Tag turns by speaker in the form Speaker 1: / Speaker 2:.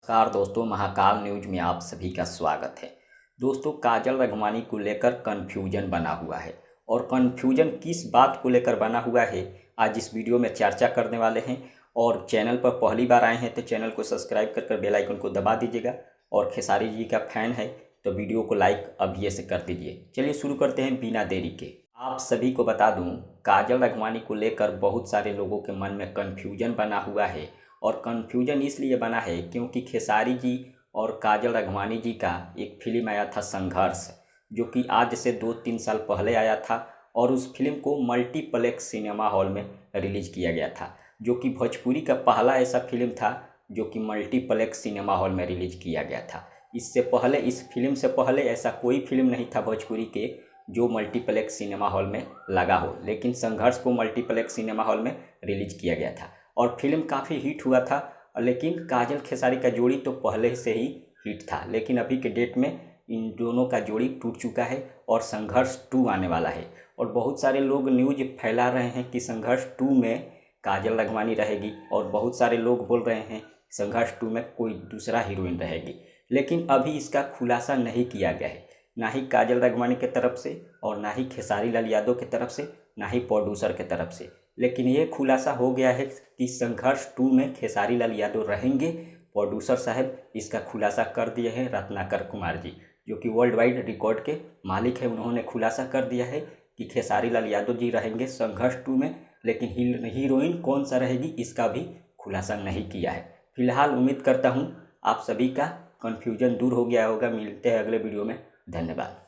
Speaker 1: नमस्कार दोस्तों, महाकाल न्यूज में आप सभी का स्वागत है। दोस्तों, काजल रघवानी को लेकर कन्फ्यूजन बना हुआ है और कन्फ्यूजन किस बात को लेकर बना हुआ है आज इस वीडियो में चर्चा करने वाले हैं। और चैनल पर पहली बार आए हैं तो चैनल को सब्सक्राइब कर बेल आइकन को दबा दीजिएगा और खेसारी जी का फैन है तो वीडियो को लाइक अभी से कर दीजिए। चलिए शुरू करते हैं बिना देरी के। आप सभी को बता दूं, काजल रघवानी को लेकर बहुत सारे लोगों के मन में कन्फ्यूजन बना हुआ है और कन्फ्यूजन इसलिए बना है क्योंकि खेसारी जी और काजल रघवानी जी का एक फिल्म आया था संघर्ष, जो कि आज से 2-3 साल पहले आया था और उस फिल्म को मल्टीप्लेक्स सिनेमा हॉल में रिलीज़ किया गया था, जो कि भोजपुरी का पहला ऐसा फिल्म था जो कि मल्टीप्लेक्स सिनेमा हॉल में रिलीज़ किया गया था। इससे पहले, इस फिल्म से पहले ऐसा कोई फिल्म नहीं था भोजपुरी के जो मल्टीप्लेक्स सिनेमा हॉल में लगा हो, लेकिन संघर्ष को मल्टीप्लेक्स सिनेमा हॉल में रिलीज़ किया गया था और फिल्म काफ़ी हिट हुआ था। लेकिन काजल खेसारी का जोड़ी तो पहले से ही हिट था, लेकिन अभी के डेट में इन दोनों का जोड़ी टूट चुका है और संघर्ष 2 आने वाला है। और बहुत सारे लोग न्यूज फैला रहे हैं कि संघर्ष 2 में काजल रघवानी रहेगी और बहुत सारे लोग बोल रहे हैं संघर्ष 2 में कोई दूसरा हीरोइन रहेगी, लेकिन अभी इसका खुलासा नहीं किया गया है, ना ही काजल रघवानी की तरफ से और ना ही खेसारी लाल यादव की तरफ से, ना ही प्रोड्यूसर की तरफ से। लेकिन ये खुलासा हो गया है कि संघर्ष 2 में खेसारी लाल यादव रहेंगे। प्रोड्यूसर साहब इसका खुलासा कर दिए हैं, रत्नाकर कुमार जी, जो कि वर्ल्ड वाइड रिकॉर्ड के मालिक हैं। उन्होंने खुलासा कर दिया है कि खेसारी लाल यादव जी रहेंगे संघर्ष 2 में, लेकिन हीरोइन कौन सा रहेगी इसका भी खुलासा नहीं किया है। फिलहाल उम्मीद करता हूँ आप सभी का कन्फ्यूजन दूर हो गया होगा। मिलते हैं अगले वीडियो में। धन्यवाद।